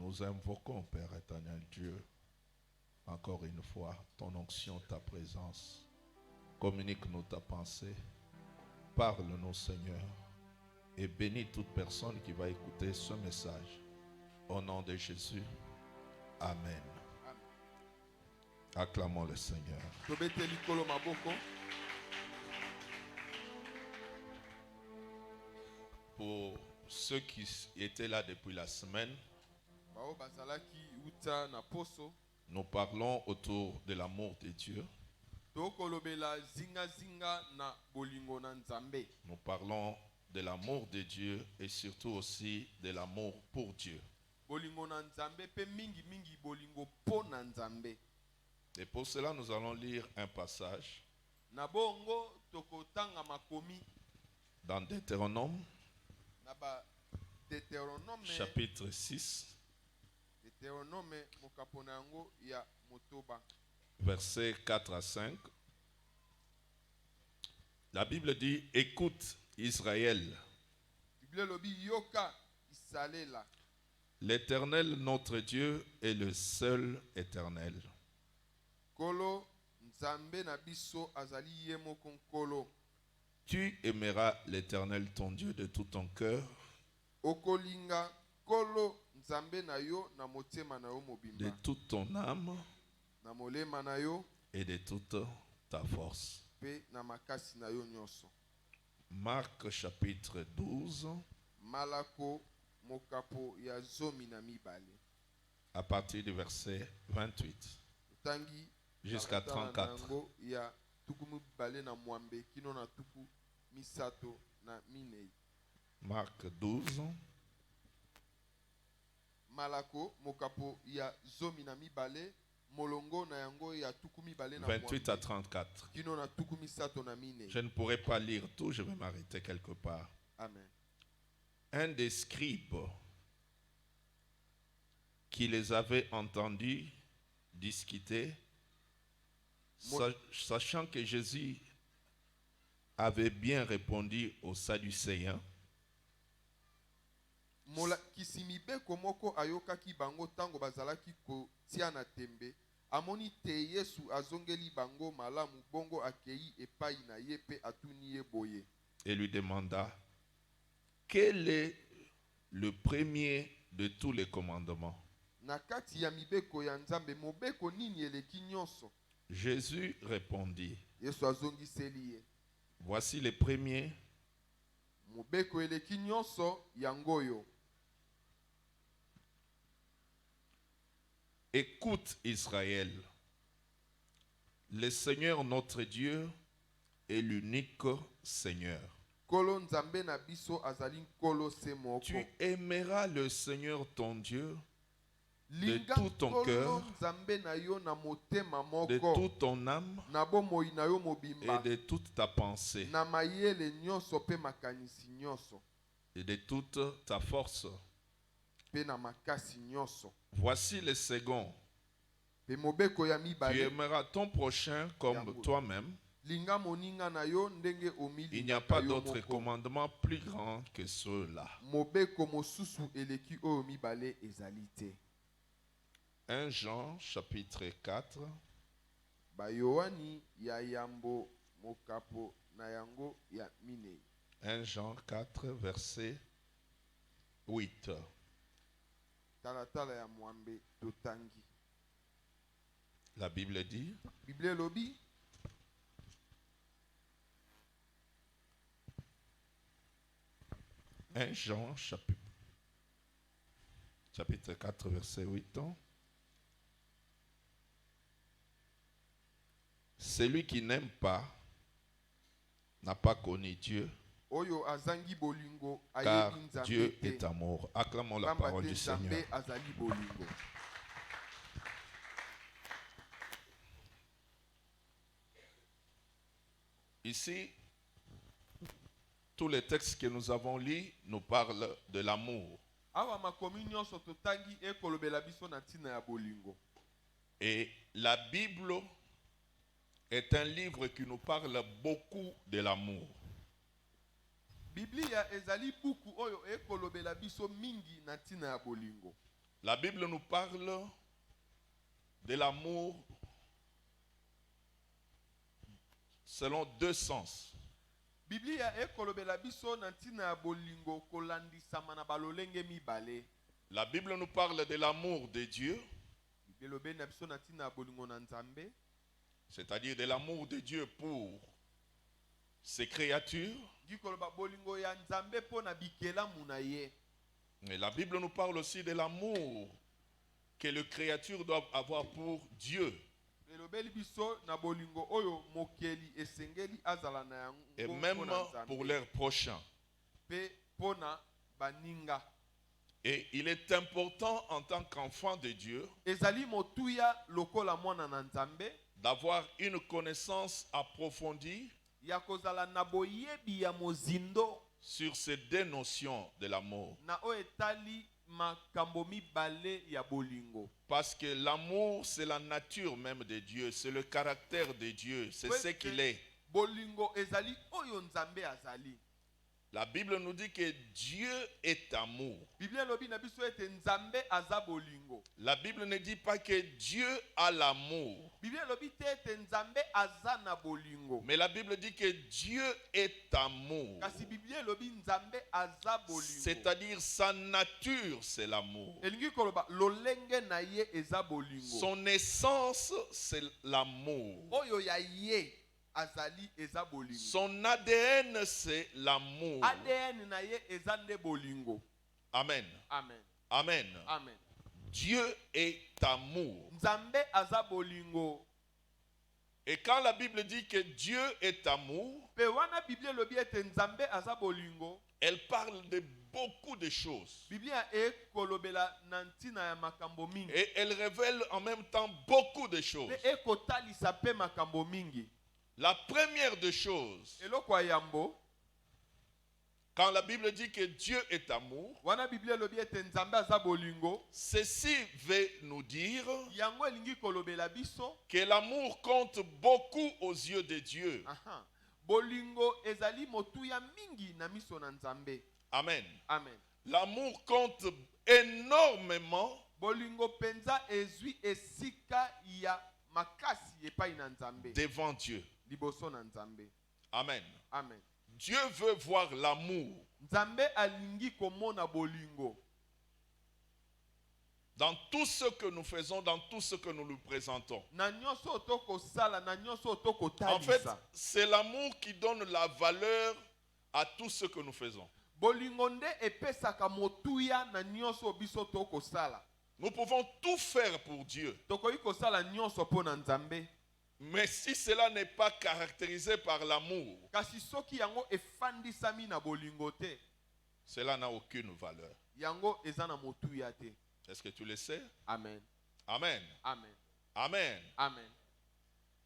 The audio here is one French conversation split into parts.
Nous invoquons, Père éternel Dieu, encore une fois, ton onction, ta présence. Communique-nous ta pensée. Parle-nous, Seigneur. Et bénis toute personne qui va écouter ce message. Au nom de Jésus. Amen. Acclamons le Seigneur. Pour ceux qui étaient là depuis la semaine, nous parlons autour de l'amour de Dieu. Nous parlons de l'amour de Dieu et surtout aussi de l'amour pour Dieu. Et pour cela, nous allons lire un passage dans Deutéronome, chapitre 6, versets 4 à 5. La Bible dit, écoute Israël, l'Éternel notre Dieu est le seul éternel. Tu aimeras l'Éternel ton Dieu de tout ton cœur, de toute ton âme et de toute ta force. Marc chapitre 12, à partir du verset 28 jusqu'à 34. Marc 12, Malako mokapo ya zomi na mibale molongo na yango ya tukumi bale na 28 à 34. kino na tukumi sato na mine. Je ne pourrai pas lire tout, je vais m'arrêter quelque part. Amen. Un des scribes qui les avait entendus discuter, sachant que Jésus avait bien répondu aux Sadducéens, Mola kisimibe komoko ayoka ki bango tango bazalaki ko tiana tembe amoni te Yesu azongeli bango malamu bongo akei epai na yepe atuni boye. Et lui demanda, quel est le premier de tous les commandements? Nakati ya mibeko ya Nzambe mobeko nini eleki nyonso? Jésus répondit, Yesu azongiseli ye, voici les premiers. mobeko eleki nyonso yangoyo. Écoute Israël, le Seigneur notre Dieu est l'unique Seigneur. Kolo Nzambe na biso azali kolo se moko. Tu aimeras le Seigneur ton Dieu de tout ton cœur, de toute ton âme et de toute ta pensée et de toute ta force. Voici le second. Tu aimeras ton prochain comme toi-même. Il n'y a pas d'autre commandement plus grand que ceux-là. 1 Jean chapitre 4. Bayoani ya yambo mokapo na yango ya mine. 1 Jean 4 verset 8. Talatala ya mwambe totangi. La Bible dit, Bible lobi, 1 Jean chapitre 4 verset 8. Celui qui n'aime pas n'a pas connu Dieu, oyo azangi bolingo car ayebi Nzambe Dieu te. est amour. Acclamons la parole du Seigneur. Azali bolingo. Ici, tous les textes que nous avons lus nous parlent de l'amour. Awa makomi nyonso totangi ekolobela biso na tina ya bolingo. Et la Bible est un livre qui nous parle beaucoup de l'amour. Biblia ezali buku oyo ekolobela biso mingi na tina ya bolingo. La Bible nous parle de l'amour selon deux sens. Biblia ekolobela biso na ntina ya bolingo kolandisama na balolenge mibale. La Bible nous parle de l'amour de Dieu, Elobe na biso na ntina ya bolingo na Nzambe, c'est-à-dire de l'amour de Dieu pour ses créatures. Gikoloba bolingo ya Nzambe po na bikelamu na ye. Et la Bible nous parle aussi de l'amour que les créatures doivent avoir pour Dieu. Elobeli biso na bolingo oyo mokeli esengeli azala na yango Et même po na Nzambe. pour leurs prochains. Pe pona baninga. Et il est important en tant qu'enfant de Dieu Ezali motuya lokola mwana na Nzambe d'avoir une connaissance approfondie ya kozala na boyebi ya mozindo sur ces deux notions de l'amour. na o etali makambo mibale ya bolingo. Parce que l'amour, c'est la nature même de Dieu, c'est le caractère de Dieu, c'est ce qu'il est. Bolingo ezali oyo Nzambe azali. La Bible nous dit que Dieu est amour. Biblia lobi na biso ete Nzambe aza bolingo. La Bible ne dit pas que Dieu a l'amour. Biblia lobi te ete Nzambe aza na bolingo. Mais la Bible dit que Dieu est amour. Kasi Biblia lobi Nzambe aza bolingo. C'est-à-dire sa nature, c'est l'amour. Elingi koloba lolenge na ye eza bolingo. Son essence, c'est l'amour. Oyo ya ye azali eza bolingo. Son ADN, c'est l'amour. ADN na ye eza nde bolingo. Amen. Amen. Amen. Amen. Dieu est amour. Nzambe aza bolingo. Et quand la Bible dit que Dieu est amour, Pe wana Biblia lobi ete Nzambe aza bolingo. elle parle de beaucoup de choses. Biblia ekolobela na ntina ya makambo mingi. Et elle révèle en même temps beaucoup de choses. Pe ekotalisa pe makambo mingi. La première des choses, Eloko ya yambo, quand la Bible dit que Dieu est amour, wana Biblia lobi ete Nzambe aza bolingo, ceci veut nous dire yango elingi kolobela biso, que l'amour compte beaucoup aux yeux de Dieu. aha, bolingo ezali motuya mingi na miso na Nzambe. Amen. Amen. L'amour compte énormément Bolingo penza ezwi esika ya makasi epai na Nzambe. devant Dieu. Liboso na Nzambe. Amen. Amen. Dieu veut voir l'amour Nzambe alingi komona bolingo dans tout ce que nous faisons, dans tout ce que nous lui présentons. na nyonso otoko sala na nyonso otoko En fait, talisa. c'est l'amour qui donne la valeur à tout ce que nous faisons. Bolingo nde epesaka motuya na nyonso biso toko sala. Nous pouvons tout faire pour Dieu. Tokoki kosala nyonso po na Nzambe. Mais si cela n'est pas caractérisé par l'amour, Kasi soki yango efandisami na bolingo te, cela n'a aucune valeur. yango eza na motuya te. Est-ce que tu le sais? Amen. Amen. Amen. Amen. Amen.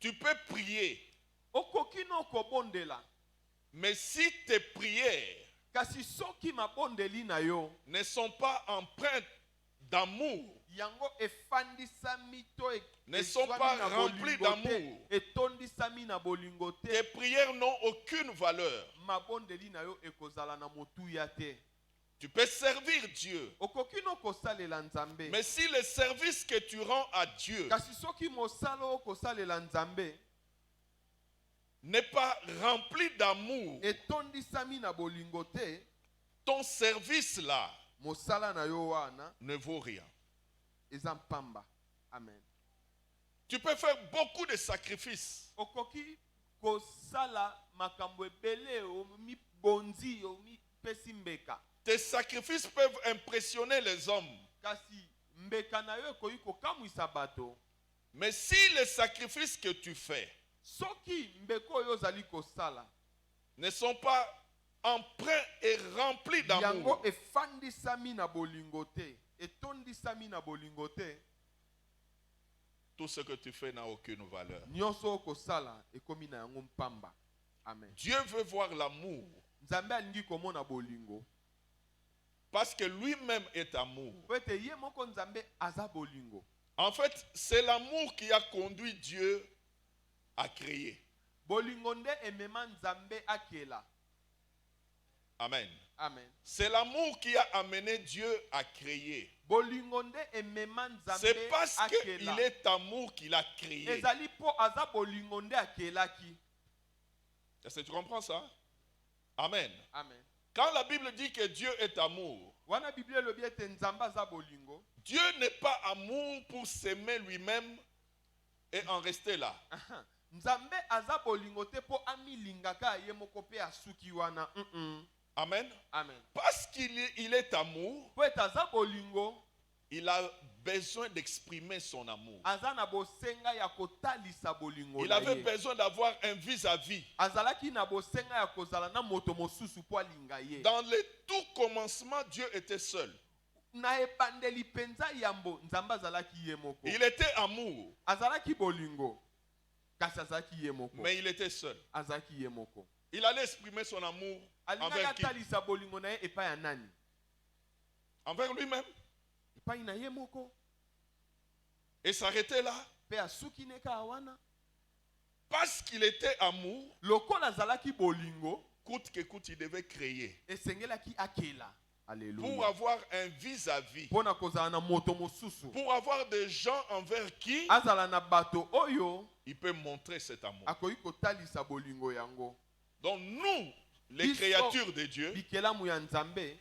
Tu peux prier, Okoki no kobondela, mais si tes prières kasi soki mabondeli na yo ne sont pas empreintes d'amour, yango efandisami to ne sont pas remplies d'amour, etondisami na bolingo te, tes prières n'ont aucune valeur. mabondeli na yo ekozala na motuya te. Tu peux servir Dieu, Okoki no kosalela Nzambe, mais si le service que tu rends à Dieu kasi soki mosala okosalela Nzambe n'est pas rempli d'amour, etondisami na bolingo te, ton service là mosala na yo wana ne vaut rien. eza mpamba. Amen. Tu peux faire beaucoup de sacrifices, Okoki kosala makambo ebele omi bonzi omi pesi mbeka, tes sacrifices peuvent impressionner les hommes. kasi mbeka na yo ekoki kokamwisa bato. Mais si les sacrifices que tu fais Soki mbeko oyo ozali kosala ne sont pas empreints et remplis yango d'amour, efandisami na bolingo te, etondisami na bolingo te, tout ce que tu fais n'a aucune valeur. nyonso okosala ekomi na yango mpamba. Amen. Dieu veut voir l'amour Nzambe alingi komona bolingo parce que lui-même est amour. po ete ye moko Nzambe aza bolingo. En fait, c'est l'amour qui a conduit Dieu à créer. Bolingo nde emema Nzambe akela. Amen. Amen. C'est l'amour qui a amené Dieu à créer. Bolingo nde emema Nzambe C'est parce akela. qu'il est amour qu'il a créé. Ezali po aza bolingo nde akelaki. Est-ce que tu comprends ça? Amen. Amen. Quand la Bible dit que Dieu est amour, Wana Bible elobi ete Nzambe aza bolingo. Dieu n'est pas amour pour s'aimer lui-même et en rester là. Nzambe aza bolingo te po amilingaka ye moko pe asuki wana. Amen. Amen. Parce qu'il est amour, Po ete aza bolingo, il a besoin d'exprimer son amour. aza na bosenga ya kotalisa bolingo Il na avait ye. besoin d'avoir un vis-à-vis. Azalaki na bosenga ya kozala na moto mosusu po alinga ye. Dans le tout commencement, Dieu était seul. Na ebandeli penza yambo Nzambe azalaki ye moko. Il était amour, Azalaki bolingo. Kasi azalaki ye moko. mais il était seul. Azalaki ye moko. Il allait exprimer son amour Alingaki envers qui? atalisa bolingo na ye epai ya nani? Envers lui-même. Epai na ye moko. Et s'arrêter là. Pe asuki neka awana. Parce qu'il était amour, Lokola azalaki bolingo, coûte que coûte, il devait créer. esengelaki akela. Alléluia. Pour avoir un vis-à-vis. Pona kozala na moto mosusu. Pour avoir des gens envers qui Azala na bato oyo il peut montrer cet amour. akoki kotalisa bolingo yango. Donc nous, les créatures de Dieu, Bikelamu ya Nzambe,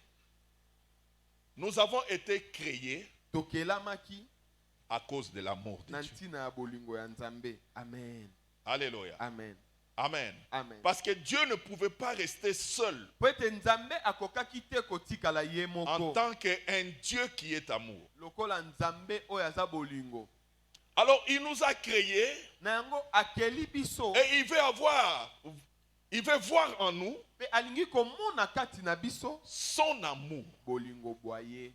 nous avons été créés tokelamaki à cause de l'amour de na Dieu. ntina ya bolingo ya Nzambe. Amen. Alléluia. Amen. Amen. Amen. Parce que Dieu ne pouvait pas rester seul Po ete Nzambe akokaki te kotikala ye en moko. tant qu'un Dieu qui est amour. Lokola Nzambe oyo aza bolingo. Alors il nous a créés Na yango akeli biso et il veut voir en nous pe alingi komona kati na biso son amour. bolingo boye.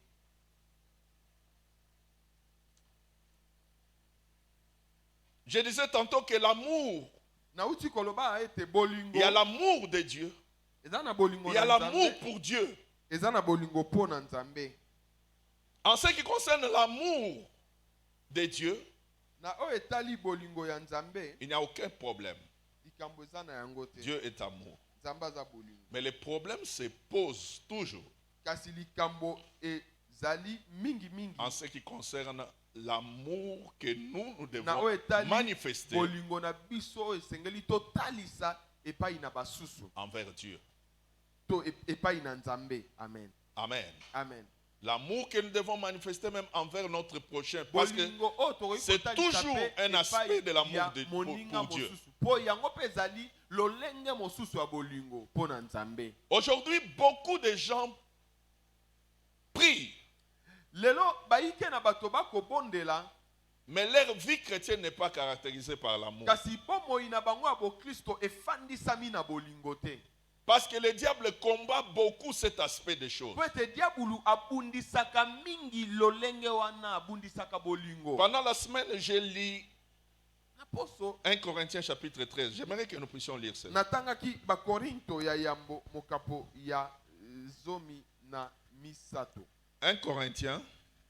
Je disais tantôt que l'amour, Nauti koloba ete bolingo. il y a l'amour de Dieu, Eza na bolingo il y a na l'amour Nzambe. pour Dieu. Eza na bolingo po na Nzambe. En ce qui concerne l'amour de Dieu, Na o etali bolingo ya Nzambe, il n'y a aucun problème. likambo eza na yango te. Dieu est amour. Nzambe aza bolingo. Mais le problème se pose toujours Kasi likambo ezali mingi mingi. en ce qui concerne l'amour que nous Na devons o etali manifester bolingo na biso esengeli totalisa epai na basusu. envers Dieu. To epai na Nzambe. Amen. Amen. Amen. L'amour que nous devons manifester même envers notre prochain. Parce que Bolingo o tokoki c'est kotalisa toujours pe un aspect epai de l'amour ya pour moninga Dieu. mosusu. Po yango pe ezali lolenge mosusu ya bolingo po na Nzambe. Aujourd'hui, beaucoup de gens prient, Lelo baike na bato bakobondela mais leur vie chrétienne n'est pas caractérisée par l'amour. kasi bomoi na bango ya bokristo efandisami na bolingo te. Parce que le diable combat beaucoup cet aspect des choses. Po ete diabulu abundisaka mingi lolenge wana abundisaka bolingo. Pendant la semaine, j'ai lu Na poso 1 Corinthiens chapitre 13. J'aimerais que nous puissions lire cela. natangaki bakorinto ya yambo mokapo ya zomi na misato. 1 Corinthiens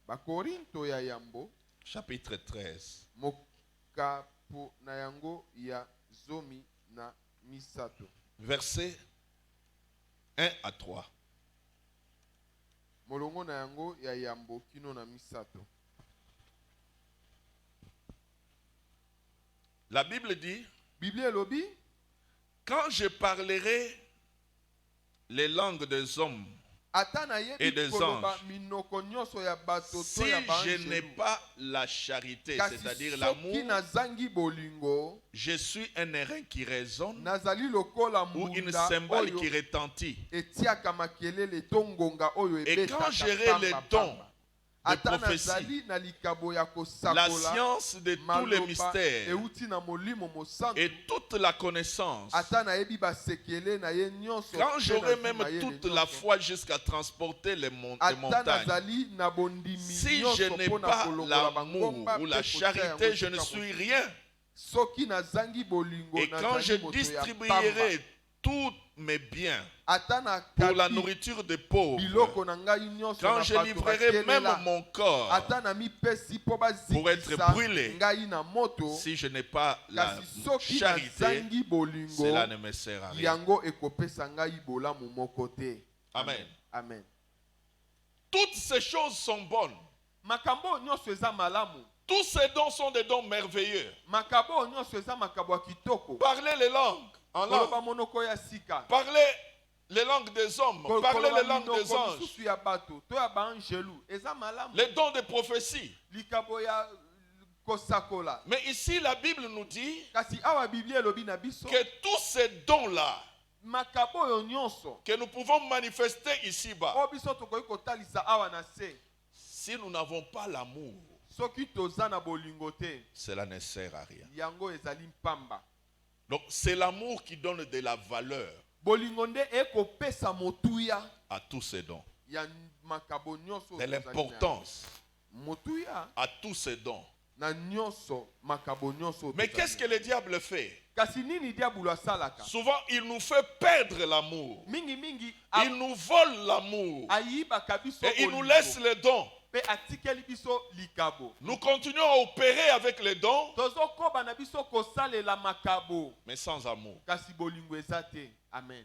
Bakorinto ya yambo chapitre 13. mokapo na yango ya zomi na misato. Versets 1 à 3. Molongo na yango ya yambo kino na misato. La Bible dit, Bible elobi, quand je parlerai les langues des hommes, ata na et yebi des koloba anges. minoko nyonso ya bato Si to ya je n'ai banjelu. pas la charité, Kasi c'est-à-dire soki l'amour, nazangi bolingo, je suis un airain qui résonne nazali lokola ou une mbunda cymbale oyo qui retentit. etiaka makelele to ngonga oyo Et quand ebetaka j'aurai pamba les pamba. dons de Ata prophétie, nazali na likabo ya la kosakola science de tous les maloba mystères euti na molimo mosantu. et toute la connaissance, Ata nayebi basekele na ye nyonso. quand pe j'aurai nazwi même mayele toute la nyonso. foi jusqu'à transporter les Ata montagnes, nazali na bondimi si nyonso je n'ai mpona pas kolongola l'amour bangomba ou pe la kotia yango charité, je ne esika suis mosusu. rien. Soki nazangi bolingo Et quand nazali je moto ya pamba. distribuerai tous mes biens ata na pour la kati nourriture des pauvres, biloko na ngai nyonso quand na je bato livrerai même batelela, mon corps ata na mipesi mpo pour être bazikisa brûlé, ngai na moto, si je n'ai pas la kasi soki charité, nazangi bolingo, cela ne me sert à rien. yango ekopesa ngai bolamu moko te. Amen. Amen. Toutes ces choses sont bonnes. Makambo nyonso eza malamu. Tous ces dons sont des dons merveilleux. Makabo nyonso eza makabo ya kitoko. Parlez les langues en langue. Koloba monoko ya sika. Parlez les langues des hommes. Parlez les langues des anges. Misusu ya bato, to ya ba angelu, eza malamu. Les dons de prophétie. Likabo ya kosakola. Mais ici, la Bible nous dit Kasi awa Biblia elobi na biso que tous ces dons-là makabo yo nyonso que nous pouvons manifester ici-bas, o biso tokoki kotalisa awa na se, si nous n'avons pas l'amour, soki toza na bolingo te, cela ne sert à rien. yango ezali mpamba. Donc c'est l'amour qui donne de la valeur Bolingo nde ekopesa motuya à tous ces dons. ya makabo nyonso, De l'importance motuya à tous ces dons. na nyonso makabo nyonso. Mais qu'est-ce que le diable fait? Kasi nini diabolo asalaka? Souvent, il nous fait perdre l'amour. Mingi mingi Il nous vole l'amour. ayibaka biso Et il nous bolingo, laisse les dons. pe atikeli biso likabo. Nous continuons à opérer avec les dons, Tozokoba na biso kosalela makabo, mais sans amour. kasi bolingo eza te. Amen.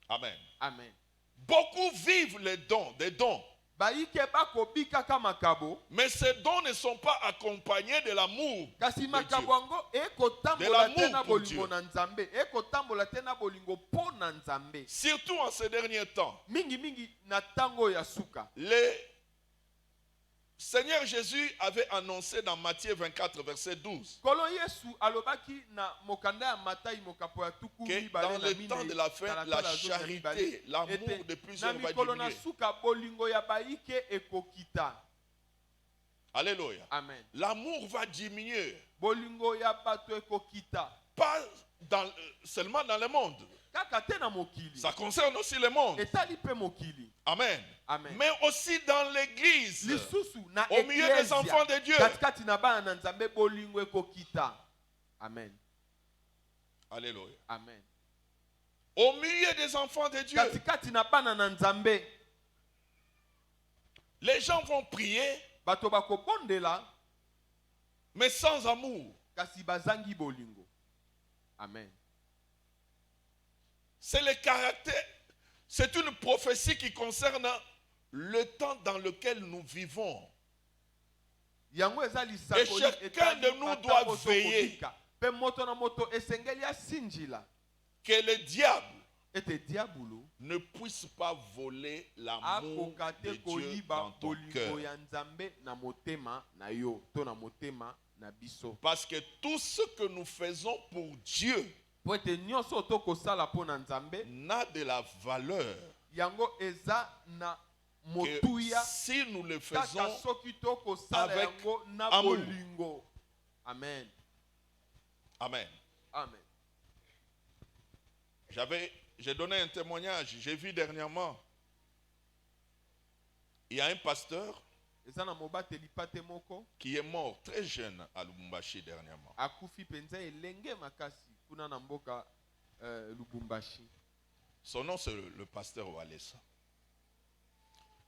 Amen. Amen. Beaucoup vivent les dons, des dons. Baike bakobi kaka makabo, Mais ces dons ne sont pas accompagnés de l'amour. kasi de makabo Dieu. yango ekotambola De l'amour te na pour bolingo Dieu. na Nzambe, ekotambola te na bolingo po na Nzambe. Surtout en ces derniers temps. Mingi mingi na tango ya suka. Le Seigneur Jésus avait annoncé dans Matthieu 24, verset 12, Kolo Yesu alobaki na mokanda ya Matai mokapo ya tuku que mibale dans na le mine, temps de la fin, talata la la zone mibale, charité, l'amour ete de plusieurs na va mikolo na diminuer. suka bolingo ya baike ekokita. Alléluia. Amen. L'amour va diminuer. Bolingo ya bato ekokita. Pas seulement dans le monde. Kaka te na mokili. Ça concerne aussi le monde. Etali pe mokili. Amen. Amen. Mais aussi dans l'église. Lisusu na Au milieu des enfants de Dieu. katikati na bana na Nzambe bolingo ekokita. Amen. Alléluia. Amen. Au milieu des enfants de Dieu. Katikati na bana na Nzambe, Les gens vont prier, bato bakobondela mais sans amour. kasi bazangi bolingo. Amen. C'est le caractère. C'est une prophétie qui concerne le temps dans lequel nous vivons. Yango eza lisakoli Et chacun de nous etali doit matambo veiller. tokobika. Pe moto na moto esengeli asinjila Que le diable ete diabulu ne puisse pas voler l'amour akoka de te Dieu koyiba dans ton bolingo cœur. ya Nzambe na motema na yo to na motema na biso. Parce que tout ce que nous faisons pour Dieu Po ete nyonso tokosala po na Nzambe n'a de la valeur yango eza na que motuya si nous le kaka faisons soki tokosala avec yango na amour. bolingo. Amen. Amen. Amen. J'ai donné un témoignage. J'ai vu dernièrement, il y a un pasteur Eza na mobateli pate moko qui est mort très jeune à Lubumbashi dernièrement. akufi penza elenge makasi kuna na mboka Lubumbashi. Son nom c'est le pasteur Walesa.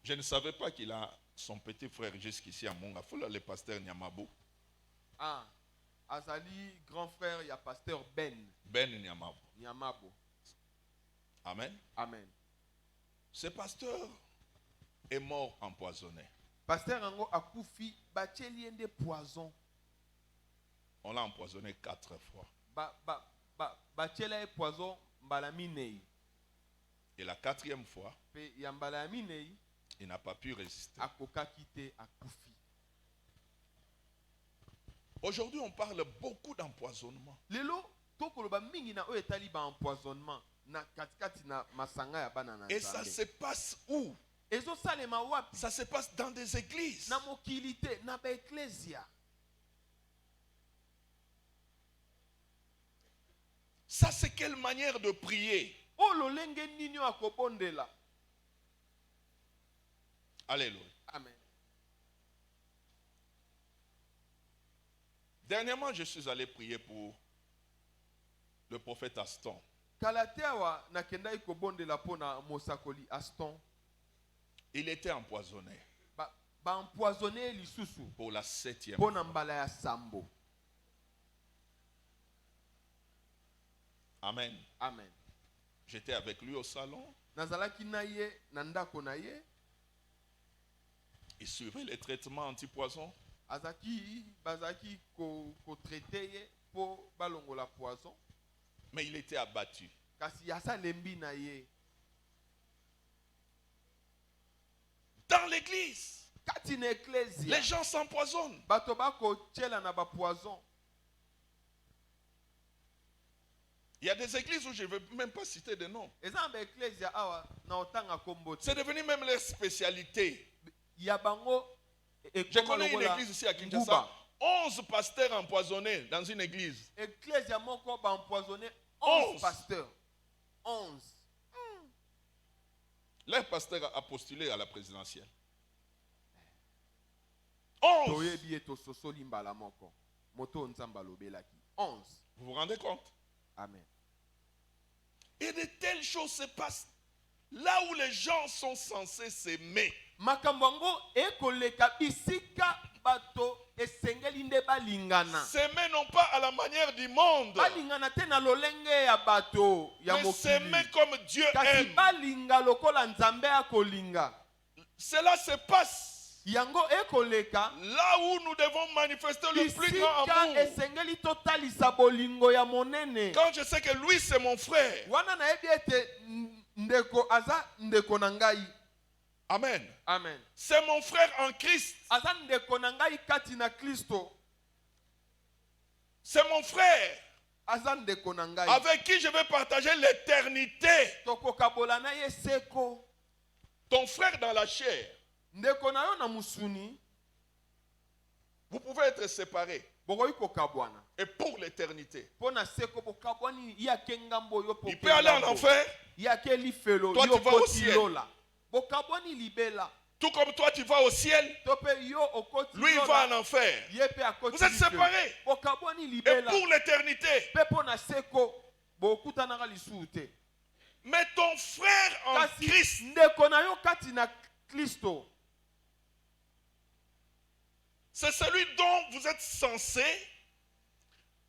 Je ne savais pas qu'il a son petit frère jusqu'ici à Mongafula, le pasteur Nyamabo. Ah, azali grand frère ya pasteur Ben Ben Nyamabo. Nyamabo. Amen. Amen. Ce pasteur est mort empoisonné. Pasteur ango akufi bacheli ende poison. On l'a empoisonné 4 fois. Bachela e poison mbala minei. Et la 4e fois, Pe ya mbala ya minei il n'a pas pu résister. akokaki te akufi. Aujourd'hui, on parle beaucoup d'empoisonnement. Lelo tokoloba mingi na oyo etali ba empoisonnement na katikati na masanga ya bana na Et ça Nzambe. se passe où? Ezo salema wapi? Ça se passe dans des églises. Na mokili te na ba ecclesia. Ça, c'est quelle manière de prier? O lolenge nini akobondela. Alléluia. Amen. Dernièrement, je suis allé prier pour le prophète Aston. kalateawa nakendai kobondela pona mosakoli Aston. Il était empoisonné Ba empoisonné lisusu pour la 7e pona fois. mbala ya sambo. Amen. Amen. J'étais avec lui au salon. Nazalaki na ye na ndako na ye. Il suivait les traitements antipoison. Bazaki ko traité ye po balongola poison. Mais il était abattu. Kasi yasa lembi na ye. Dans l'église, Kati na ecclesia, les gens s'empoisonnent. bato bako tchela na ba poison. Il y a des églises où je ne veux même pas citer de noms. Ezamba ecclesia awa na otanga kombo. C'est devenu même leur spécialité. Yabango. Je connais une église ici à Kinshasa. 11 pasteurs empoisonnés dans une église. Ecclesia moko ba empoisonné 11 11 pasteurs. 11. Leur pasteur a postulé à la présidentielle. 11. Toyebi eto sosoli mbala moko. Moto nzamba lobelaki. 11. Vous vous rendez compte? Amen. Et de telles choses se passent là où les gens sont censés s'aimer. Makambwango ekoleka bisika bato esengeli nde balingana. S'aimer non pas à la manière du monde, Balingana te na lolenge ya bato ya mais mokili. s'aimer comme Dieu Kasi aime. balinga lokola nzambe akolinga. Cela se passe Yango ekoleka là où nous devons manifester le plus grand bisika amour. esengeli totalisa bolingo ya monene. Quand je sais que lui c'est mon frère. Wana na ebi ete ndeko aza ndeko na ngai. Amen. Amen. C'est mon frère en Christ. Aza ndeko na ngai kati na Kristo. C'est mon frère Aza ndeko na ngai. avec qui je vais partager l'éternité. Tokokabola na ye seko. Ton frère dans la chair. Ndeko na yo na musuni. Vous pouvez être séparés. Bokoyi kokabwana. Et pour l'éternité. Pona seko bokabwani yake ngambo yo po. Il peut aller en enfer. Yake lifelo Toi, yo tu vas au koti ciel. lola. Bokabwani libela. Tout comme toi tu vas au ciel, Tope yo okoti lui il lola. va en enfer. Yepe akoti. Vous êtes lifelo. séparés. Bokabwani Et libela. pour l'éternité. Pe pona seko bokutanaka lisusu te. Mais ton frère en Kasi Christ, ndeko na yo kati na Kristo. c'est celui dont vous êtes censés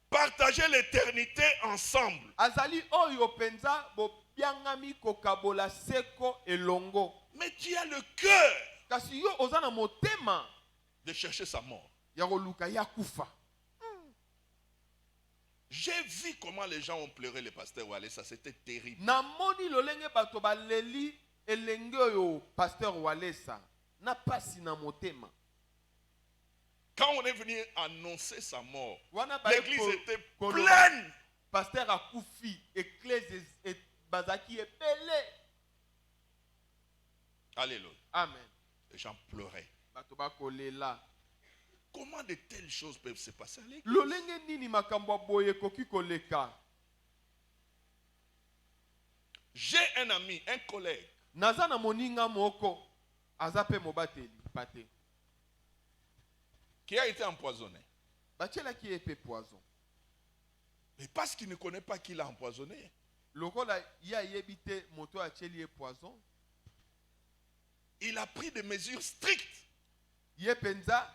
partager l'éternité ensemble. Azali oyo penza bo biangami kokabola seko elongo. Mais tu as le cœur Kasi yo ozana motema de chercher sa mort. ya koluka ya kufa. J'ai vu comment les gens ont pleuré le pasteur Walé, ça c'était terrible. Na moni lolenge bato baleli elenge oyo pasteur Walesa na pasi na motema. Quand on est venu annoncer sa mort, Wana l'église était pleine. Pasteur akufi église et bazaki ebele. Alléluia. Amen. Les gens pleuraient. Bato bakolela. Comment de telles choses peuvent se passer à l'église? Lolenge nini makambo boye koki koleka. J'ai un ami, un collègue, Naza na moninga moko azape mobateli pate. qui a été empoisonné. Bachela ki epe poison. Mais parce qu'il ne connaît pas qui l'a empoisonné, Lokola ya yebite moto acheli e poison. il a pris des mesures strictes. Ye penza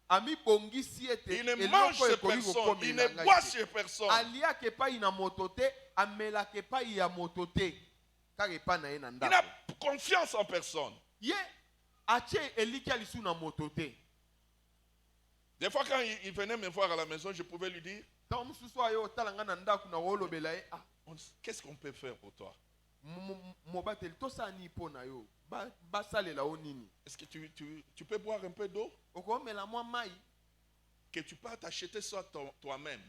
ami bongisi ete Il ne mange chez personne, il ne boit chez personne. Alia ke pa ina motote, amela ke pa ya motote. Kage pa na ye na Il ndako. n'a confiance en personne. Ye ache eliki alisu na motote. Des fois, quand il venait me voir à la maison, je pouvais lui dire, Tant mususu ayo talanga na ndako na wolobela ye qu'est-ce qu'on peut faire pour toi? mobateli tosani po na yo basalela o nini. Est-ce que tu peux boire un peu d'eau? Okomela mwa mai Que tu peux t'acheter ça toi-même.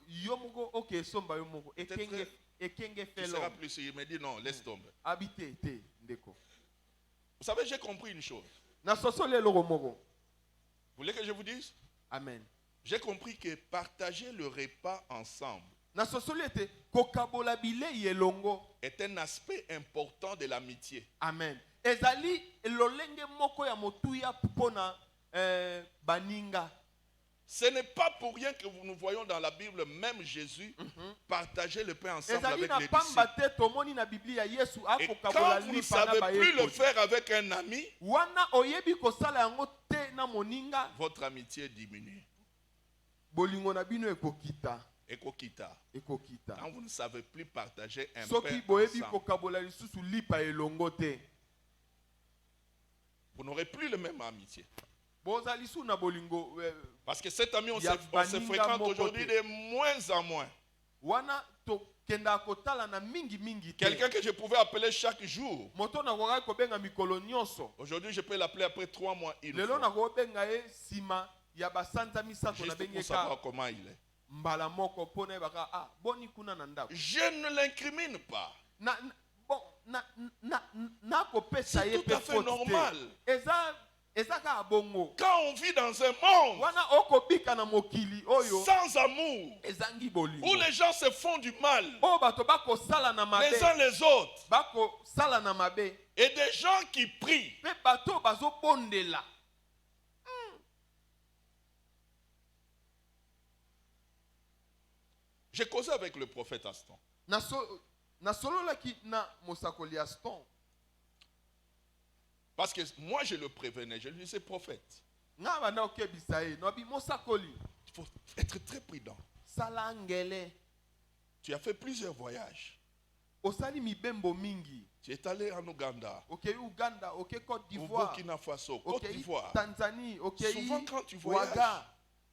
yo moko oke somba yo moko ekenge Tu felo seras plus. Il me dit non, laisse tomber. habité te ndeko. Vous savez, j'ai compris une chose. Na soso lelo moko. Vous voulez que je vous dise? Amen. J'ai compris que partager le repas ensemble Na soso lete kokabola bilei elongo. est un aspect important de l'amitié. Amen. Ezali lolenge moko ya motuya pona baninga. Ce n'est pas pour rien que nous voyons dans la Bible même Jésus partager le pain ensemble ezali avec na les pamba disciples. te tomoni na biblia yesu Et akokabola quand vous ne lipa na savez plus le bayekoli faire avec un ami, wana oyebi kosala yango te na moninga votre amitié diminue. bolingo na bino ekokita Ekokita. ekokita Quand vous ne savez plus partager un soki pain boyebi ensemble, kokabola lisusu lipa elongo te vous n'aurez plus la même amitié. bozali su na bolingo Parce que cet ami, on Ya se baninga fréquente moko aujourd'hui te. de moins en moins. wana tokendaka kotala na mingi te Quelqu'un que je pouvais appeler chaque jour, moto nakokaki kobenga mikolo nyonso aujourd'hui je peux l'appeler après 3 mois une lelo fois. nakobenga ye nsima ya basanza misato Juste pour nabengeka savoir comment il est. mbala moko mpo na yebaka boni kuna na ndako Je ne l'incrimine pas. nakopesa C'est ye tout à mpe fait faute normal. te eza kaka bongo Quand on vit dans un monde wana okobika na mokili oyo sans amour, ezangi où bolingo les gens se font du mal oyo bato bakosala na mabe les uns les autres, bakosala na mabe et des gens qui prient, mpe bato oyo bazobondela j'ai causé avec le prophète Aston. nasololaki na mosakoli aston Parce que moi je le prévenais, je lui disais prophète, nga banda okebisa ye nabi mosakoli il faut être très prudent. sala ngele Tu as fait plusieurs voyages. osali mibembo mingi Tu es allé en Ouganda, okei uganda okei côte au d'ivoire Burkina Faso, Côte okei d'Ivoire. tanzanie okei Souvent quand tu voyages, waga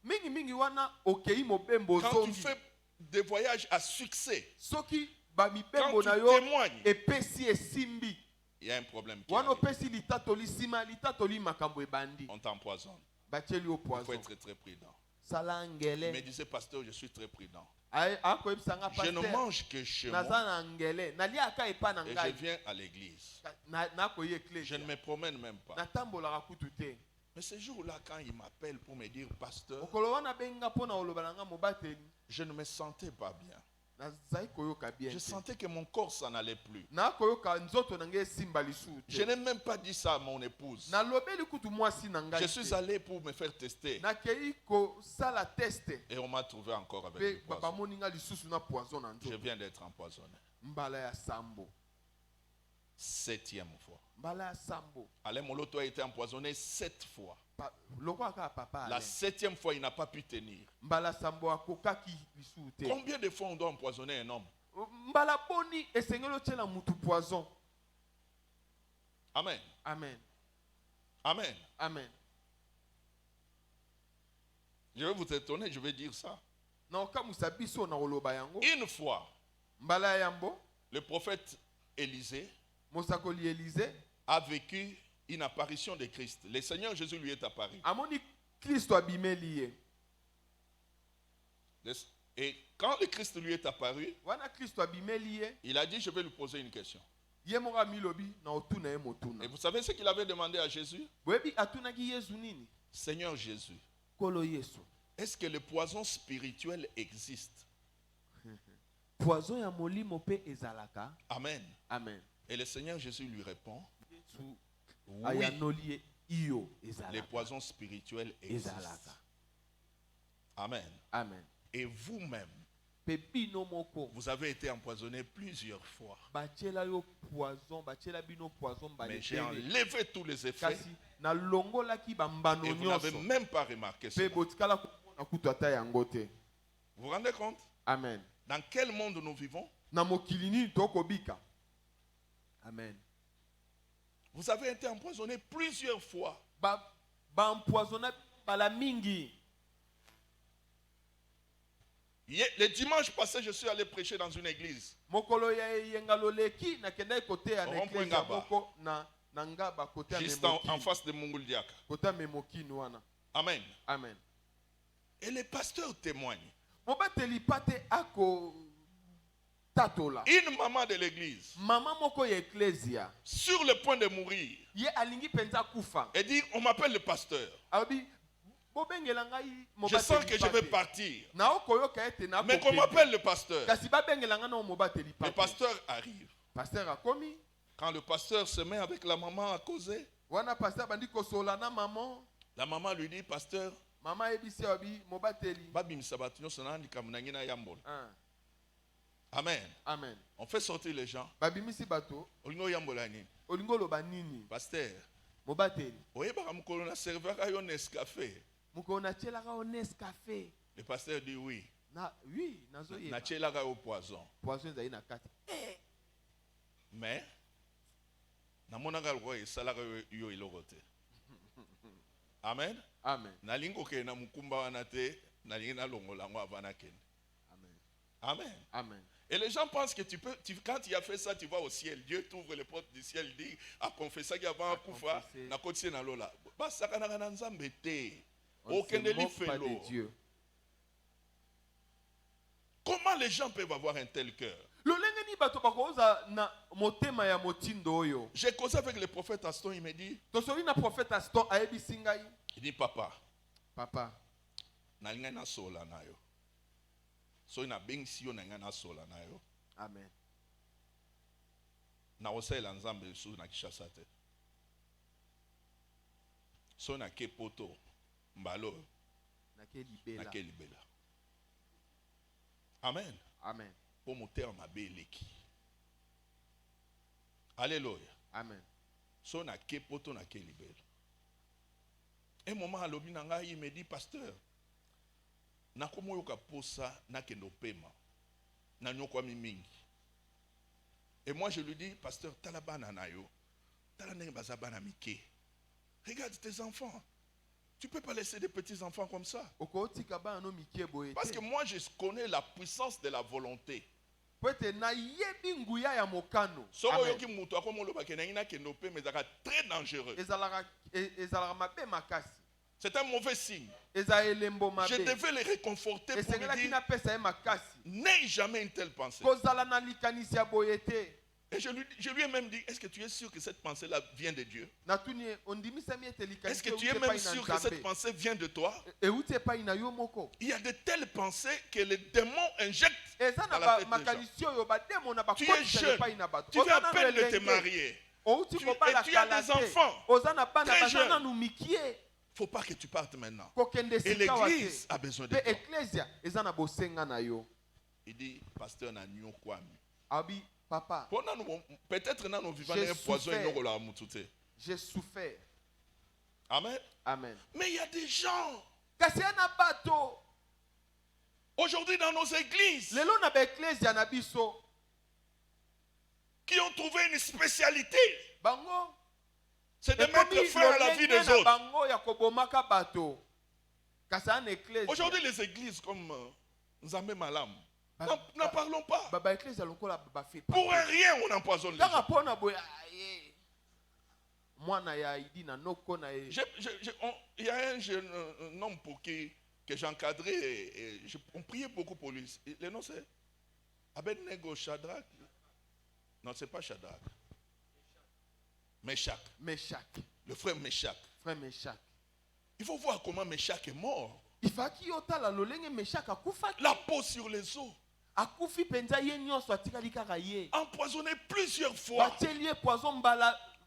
mingi wana okei mobembo quand tu ozongi fais des voyages à succès, soki quand bamibembo tu na yo témoignes, epesi esimbi il y a un problème qui wana arrive. opesi litatoli nsima litatoli makambo ebandi On t'empoisonne. batieli yo Il faut poison être très prudent. sala Il me ngele disait, pasteur, je suis très prudent. akoyebisanga Je ne paster mange que chez naza moi na ngele naliaka epa na et je ngai viens à l'église. nakoya Je eklesia ne me promène même pas. natambolaka kutu te Mais ce jour-là, quand il m'appelle pour me dire, pasteur, okolo wana abenga mpo na oloba na nga mobateli je ne me sentais pas bien. nazali koyoka bien Je te sentais que mon corps s'en allait plus. nakoyoka nzoto na ngai esimba lisusu Je te n'ai même pas dit ça à mon épouse. nalobeli kutu mwasi na Je ngai suis te allé pour me faire tester. nakei kosala teste Et on m'a trouvé encore avec mpe du poison. bamoni nga lisusu na poison na Je nzoto viens d'être empoisonné. mbala ya sambo 7e fois. mbala ya sambo Alain Moloto a été empoisonné 7 fois. lokola kaka papa La ale 7e fois, il n'a pas pu tenir. mbala sambo akokaki lisusu te Combien de fois on doit empoisonner un homme? mbala boni esengeli otiela mutu poison Amen. amen Amen. amen Je vais vous étonner, je vais dire ça. na okamusa biso na koloba yango Une fois, mbala ya yambo le prophète Élisée mosakoli Élisée a vécu une apparition de Christ. Le Seigneur Jésus lui est apparu. amoni Kristo abimeli ye Et quand le Christ lui est apparu, wana Kristo abimeli ye il a dit, je vais lui poser une question. ye moko amilobi na otuna ye motuna Et vous savez ce qu'il avait demandé à Jésus? boyebi atunaki yesu nini Seigneur Jésus, kolo yesu est-ce que le poison spirituel existe? poison ya molimo mpe ezalaka Amen. amen Et le Seigneur Jésus lui répond, yesu oui, ayanoli ye iyo les ezalaka poisons spirituels existent. ezalaka Amen. amen Et vous-même, mpe bino moko vous avez été empoisonné plusieurs fois. batiela yo poison batiela bino poison Mais j'ai balekele enlevé tous les effets kasi nalongolaki bambano et vous n'avez nyonso même pas remarqué mpe cela. botikala komona kutu ata yango te Vous vous rendez compte? amen Dans quel monde nous vivons? na mokili nini tokobika amen Vous avez été empoisonné plusieurs fois. bampoisonna bala mingi Le dimanche passé, je suis allé prêcher dans une église. mokolo ya eyenga loleki nakendaki koteya na Rond-point eklesia Ngaba. moko na ngaba kote ya Juste en memokini face de Munguldiaka. kote ya memokini wana Amen. amen Et les pasteurs témoignent. mobateli pa te akotatola Une maman de l'église, mama moko ya eklesia sur le point de mourir, ye alingi mpenza kufa elle dit, on m'appelle le pasteur. alobi bobengela ngai Je sens que je vais mobateli partir. naokoyoka ete Mais qu'on m'appelle le pasteur. kasi babengela ngai nao mobateli Le pa te pasteur arrive. paster akomi Quand le pasteur se met avec la maman à causer, wana paster bandi kosola na mama la maman lui dit, pasteur, Maman ebisi abi mobateli. babimisa bato nyonso na handicap na ngai na yambola. Amen. Amen. On fait sortir les gens. Babimisi bato. Olingo yambola nini? Olingo loba nini? Pasteur. Mobateli. Oyebaka mokolo na serveur ayo Nescafé. Mukolo na chelaka o Nescafé. Le pasteur dit oui. Oui, nazo yeba. Na chelaka au poison. Poison ezali na kati. Mais namonaka lokwa esalaka yo eloko te. Amen. Amen. Nalingo ke na mukumba wana te, nalingi na longola ngo avana kende. Amen. Amen. Amen. Et les gens pensent que quand tu as fait ça, tu vas au ciel. Dieu t'ouvre les portes du ciel, dit à confesser qu'il y a un koufa, na kotse na lola. Basaka na kana nzambe te. Aucun délit fait l'eau. Comment les gens peuvent avoir un tel cœur? J'ai causé avec le prophète Aston, il me dit, il dit, papa, na ngana sola na yo. So na bengsi yo na ngana sola na yo. Amen. Na osela nzambe su na Kishasa te. So na kepoto mbalo na ke libela. Amen. Amen. Pour monter en mabeleki. Alléluia. Amen. So na kepoto na ke libela. Un moment à l'obi nanga il me dit pasteur na komo yoka posa na kendo pema na nyoko mingi. Et moi je lui dis pasteur talabana na yo talane bazabana mike. Regarde tes enfants. Tu peux pas laisser des petits enfants comme ça. Parce que moi je connais la puissance de la volonté. Très dangereux. C'est un mauvais signe. Je devais les réconforter pour lui dire n'aie jamais une telle pensée. Et je lui ai même dit, est-ce que tu es sûr que cette pensée-là vient de Dieu? Est-ce que tu es même sûr que cette pensée vient de toi? Il y a de telles pensées que les démons injectent dans la tête des gens. Tu es jeune, tu viens à peine de te marier. Et tu as des enfants très jeunes. Il ne faut pas que tu partes maintenant. Et l'église a besoin de toi. Il dit, pasteur Nanyo Kwame. Papa, peut-être nous vivons un poison et j'ai souffert. Amen. Amen. Mais il y a des gens aujourd'hui dans nos églises qui ont trouvé une spécialité. C'est de mettre fin à la vie des autres. Aujourd'hui les églises comme Nzambe Malam, n'en parlons pas. Pour rien on empoisonne les gens. Il y a un jeune homme pour que j'encadrais et on priait beaucoup pour lui. Le nom c'est Abednego Shadrach. Non, c'est pas Shadrach. Meshach. Le frère Meshach. Il faut voir comment Meshach est mort. La peau sur les os. Empoisonné plusieurs fois.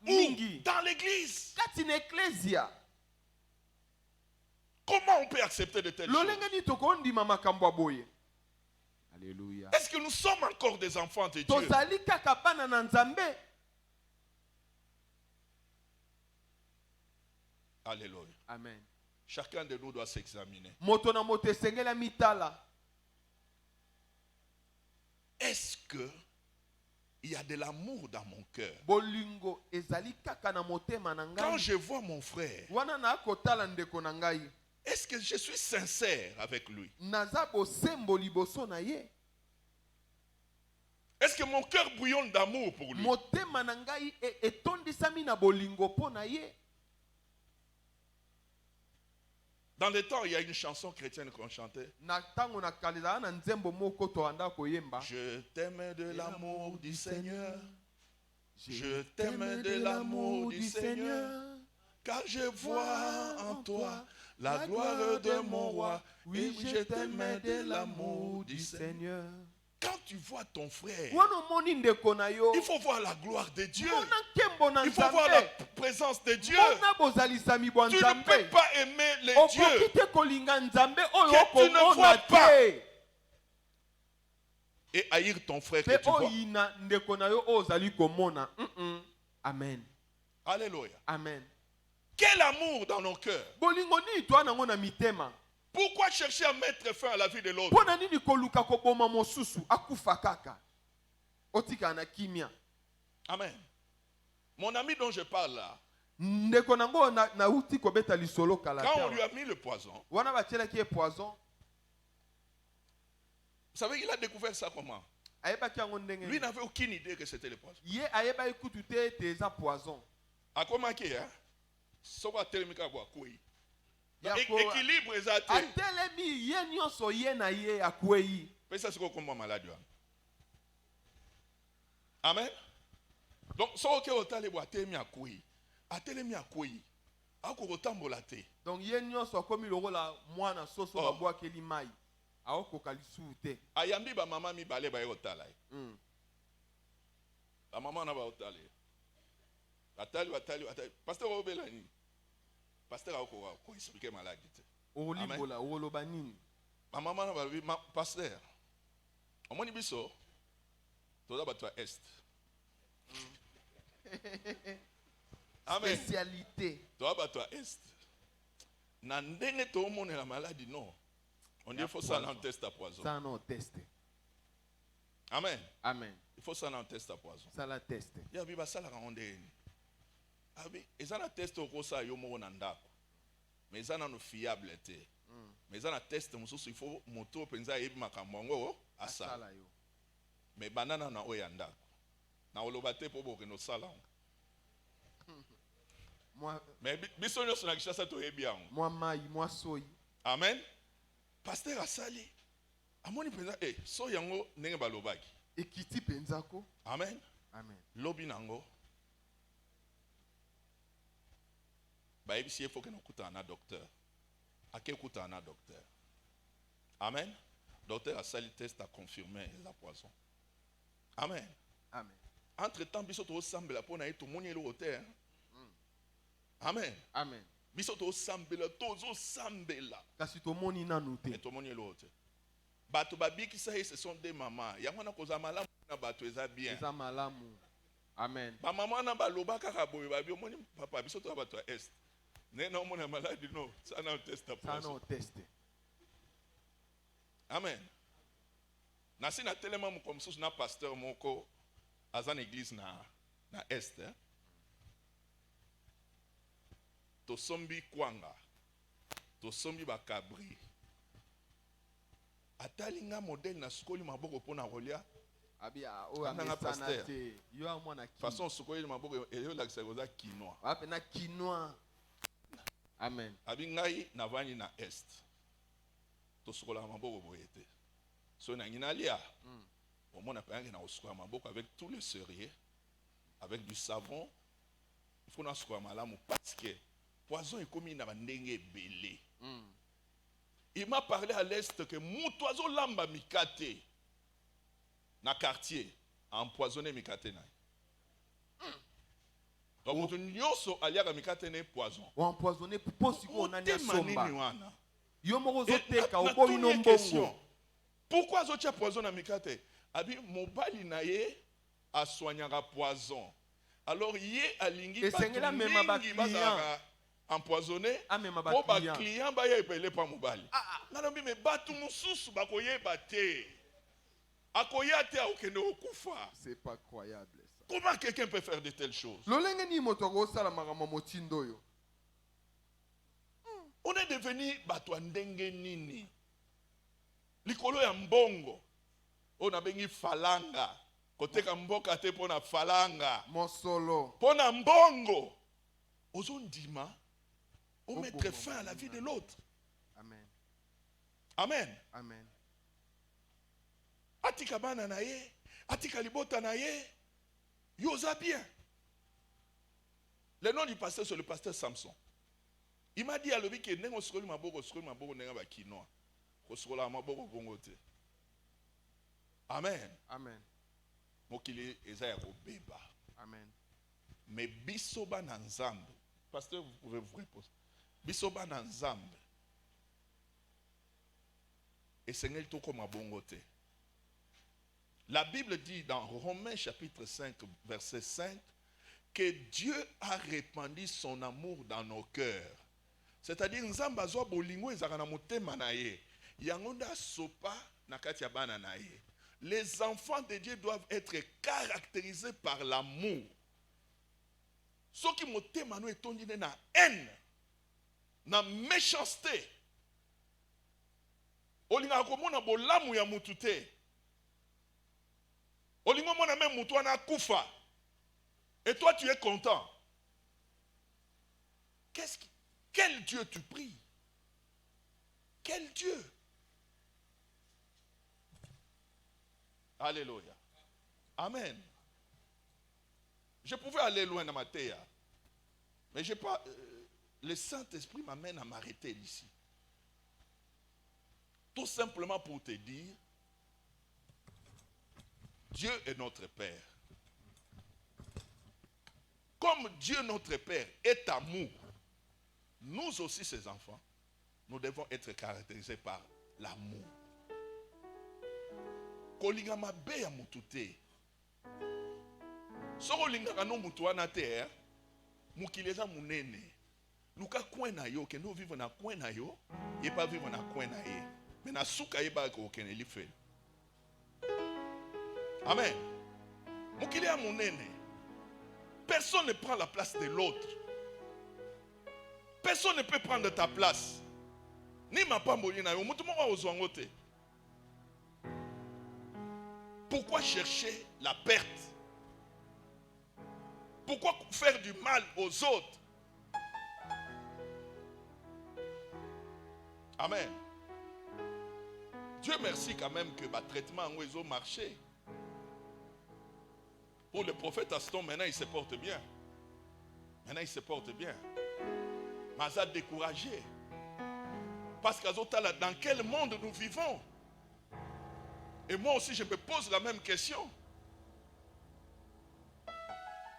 Dans l'église. Comment on peut accepter de telles choses? Alléluia. Est-ce que nous sommes encore des enfants de Dieu? Alléluia. Amen. Chacun de nous doit s'examiner. Est-ce que il y a de l'amour dans mon cœur? Quand je vois mon frère, est-ce que je suis sincère avec lui? Est-ce que mon cœur bouillonne d'amour pour lui? Dans le temps, il y a une chanson chrétienne qu'on chantait. Je t'aime de l'amour du Seigneur. Je t'aime de l'amour du Seigneur. Car je vois en toi la gloire de mon roi. Oui, je t'aime de l'amour du Seigneur. Quand tu vois ton frère, wana omoni ndeko na yo il faut voir la gloire de Dieu. mona nkembo na Il faut voir la nzambe présence de Dieu. mona bozalisami bwa Tu ne nzambe peux pas aimer les okoki dieux te kolinga nzambe oyo que tu ne vois okomona pas. te et haïr ton frère que mpe tu vois. oyina ndeko na yo oyo ozali komona amen Alléluia. amen Quel amour dans nos cœurs. bolingo nini toa nango na mitema Pourquoi chercher à mettre fin à la vie de l'autre? mpo na nini koluka koboma mosusu akufa kaka otikala na kimia. Amen. Mon ami dont je parle là, ndeko nango nauti kobeta lisolo kala quand on lui a mis le poison, wana batielaki ye poison vous savez, il a découvert ça comment? ayebaki yango Lui ndenge n'avait aucune idée que c'était le poison. ye ayebaki kutu te ete eza poison A comment qui est? Soko atelemika kwa kui. Yako- Équilibre exact. atelemi ye nyonso ye na ye akwei Mais ça c'est comme maladie. Amen. Donc so ke otale bo atelemi akui. Atelemi akui. Ako kotambola te. donc ye nyonso akomi lokola mwana soso Oh. babwakeli mai aokoka lisusu te Ayambi ba mama mi bale ba yotala. Ba mama na ba otale. Batali. Pasteur obela ni. Pasteur ako ko expliquer maladie te. olimbola oloba nini Ma maman na ba pasteur. Omoni biso. Toza ba toi est. Amen. spécialité Toza ba toi est. Na ndenge to mona la maladie non. On dit Ya il faut ça poison. en test à poison. ça non teste Amen. amen Il faut ça en test à poison. sala teste Ya bi ba sala ka ondeni. Abi ezana test ko sa yo mo na ndako. Mais ezana no fiable te. Mais ezana test mususu il faut moto penza yebi makambo ngo asala. asala yo Mais banana na oya ndako. Na oloba te po boke no sala. Mais biso nyonso na Kishasa to yebi yango. mwa mai mwa soyi Amen. Pasteur asali. Amoni penza so yango ndenge balobaki. ekiti penzako Amen. amen Lobi nango. Ba ebisi il faut que nokuta na docteur. Ake kuta na docteur. Amen. Docteur asali test a confirmé la poison. Amen. amen Entre-temps biso to sambela pona e to moni le hôtel. Amen. amen Biso to sambela tozo sambela. kasi tomoni nanu Et te to moni le hôtel. Bato babiki ça ce sont des mamans. Yango na koza malamu na bato eza bien. eza malamu amen Ba maman na baloba kaka boye babi omoni papa biso to bato est. Ne na omona maladie non, ça na test à ça poison. non teste Amen. Nasi na telema mo comme na pasteur moko azan église na est. To sombi kwanga. To sombi bakabri. Atalinga modèle na skoli maboko pona rolia. abi oyo Nanga amesana pasteur. te yo amwana Façon skoli maboko eyo la kisagoza quinoa. ape na quinoa amen Abi ngai na vani na est. To sokola maboko boyete. So na ngina lia. Au moins, on a na osukola maboko avec tout le sérieux, avec du savon. Il faut na osukola malamu parce que poison est commis na bandenge belé. Il m'a parlé à l'est que mutoazo lamba mikate na quartier a empoisonné mikate na. Donc mutu nyonso aliaka mikate na poison. oempoisonné mpo sikoyo nani Manini asomba wana. yo moko Et ozoteka na oboyi no première question, mbongo pourquoi azotia poison na mikate? Abi mobali na ye asoignaka poison. Alors ye alingi Esengeli amema ba client. bazalaka empoisonné. amema Po ba baclient client ba ye epele pa mobali. Nalobi me batu mususu bakoyeba te. Akoya te okende okufa. c'est pas croyable ça Comment quelqu'un peut faire de telles choses? lolenge nini moto akosala makambo motindo oyo On est devenu bato ya ndenge nini? Likolo ya mbongo. On a bengi falanga. Koteka mboka te pona falanga. mosolo Pona mbongo. Ozondima. On Oh, mettre bon, fin bon, à la bon, vie bon. de l'autre. amen Amen. amen Atika bana na ye. Atika libota na ye. Yoza bien. Le nom du pasteur, c'est le pasteur Samson. Il m'a dit à l'objet que nengo skoli maboko nenga ba kinoa. Ko skola maboko bongo te. Amen. Amen. Mokili eza ya kobeba. Amen. Mais bisoba na nzambe. Pasteur, vous pouvez vous répondre. Bisoba na nzambe. Et Seigneur toko mabongo te. La Bible dit dans Romains chapitre 5 verset 5 que Dieu a répandu son amour dans nos cœurs. C'est-à-dire nzambe azwa bolingo ezaka na motema na ye. Yango nda sopa na kati ya bana na ye. Les enfants de Dieu doivent être caractérisés par l'amour. Ceux qui motema no etondi na haine, na méchanceté. Olinga komona bolamu ya mutu te. Olinga mona même mutu na kufa. Et toi tu es content. Quel Dieu tu pries? Quel Dieu? Alléluia. Amen. Je pouvais aller loin dans ma terre. Mais j'ai pas, le Saint-Esprit m'amène à m'arrêter ici. Tout simplement pour te dire, Dieu est notre Père. Comme Dieu notre Père est amour, nous aussi ses enfants, nous devons être caractérisés par l'amour. Kolinga mabe ya mutu te. Soko lingaka no mutu wana te, mukili eza munene. Luka coin na yo, kendo vivre na coin na yo, ye pas vivre na coin na ye. Mais na suka ye ba ko kene li fe. Amen. Mukili ya munene. Personne ne prend la place de l'autre. Personne ne peut prendre ta place. Ni ma pamboli na yo, mutu mo wa ozwango te. Pourquoi chercher la perte? Pourquoi faire du mal aux autres? Amen. Dieu merci quand même que le traitement a marché. Pour le prophète Aston, maintenant il se porte bien. Maintenant il se porte bien. Mais ça a découragé. Parce que dans quel monde nous vivons? Et moi aussi, je me pose la même question.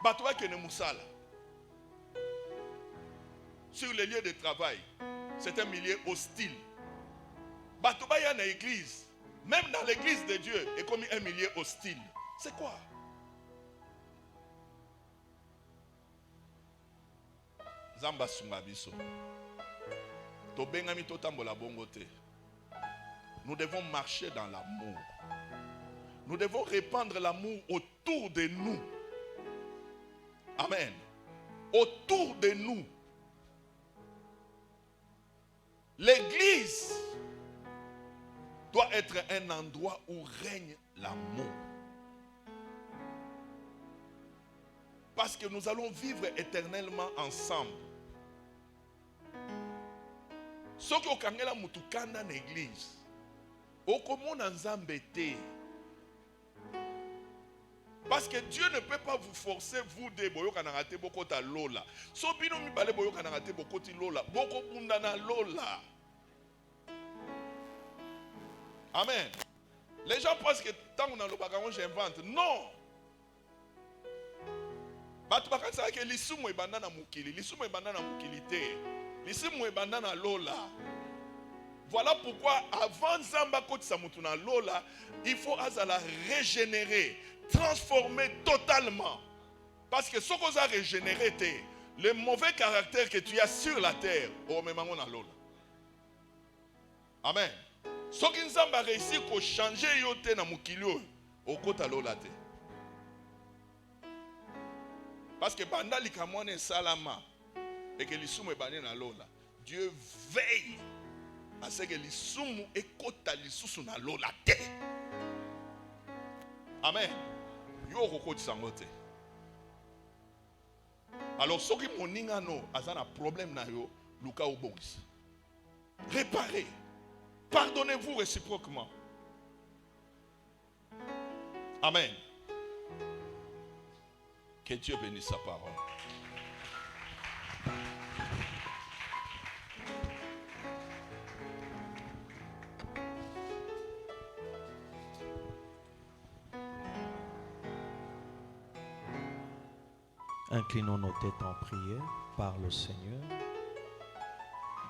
Batoua Kene Moussala. Sur les lieux de travail, c'est un milieu hostile. Batoua Yana église, même dans l'église de Dieu, est comme un milieu hostile. C'est quoi? Zamba Sungabiso. Tobengami totambola bongote. Nous devons marcher dans l'amour. Nous devons répandre l'amour autour de nous. Amen. Autour de nous. L'église doit être un endroit où règne l'amour. Parce que nous allons vivre éternellement ensemble. Ce qui est la mutukanda dans l'église. Okomona nzambe te. Parce que Dieu ne peut pas vous forcer, vous de boyoka na rate bokota lola. So bino mi bale boyoka na rate bokoti lola. Boko bunda na lola. Amen. Les gens pensent que tant on a le bagage, j'invente. Non. Batu bakati sa ke lisumu ebanda na mukili. Lisumu ebanda na mukili te. Lisumu ebanda na lola. Voilà pourquoi avant Zamba kotisa mutu na lola, il faut azala régénérer, transformer totalement. Parce que ce qu'on a régénéré, le mauvais caractère que tu as sur la terre, au même moment na lola. Amen. Ce qui Zamba réussi à changer yote na mukilio, au kota lola te. Parce que banda likamone salama et que l'isumu ebane na lola, Dieu veille à ce que l'isumu ekota lisusu na lola te. Amen. Yo kokoti sangote. Alors ce qui moninga no azana problème na yo luka obongisi. Réparez. Pardonnez-vous réciproquement. Amen. Que Dieu bénisse sa parole. Inclinons nos têtes en prière, parle au Seigneur.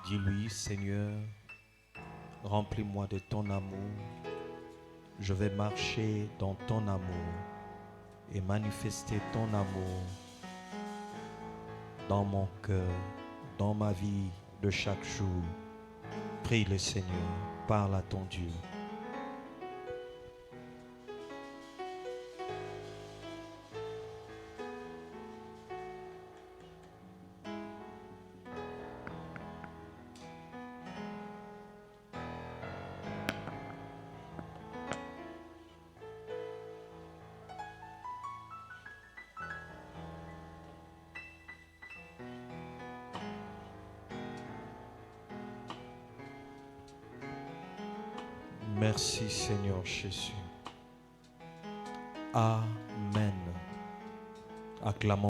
Dis-lui, Seigneur, remplis-moi de ton amour. Je vais marcher dans ton amour et manifester ton amour dans mon cœur, dans ma vie de chaque jour. Prie le Seigneur, parle à ton Dieu. Merci Seigneur Jésus. Amen. Acclamons.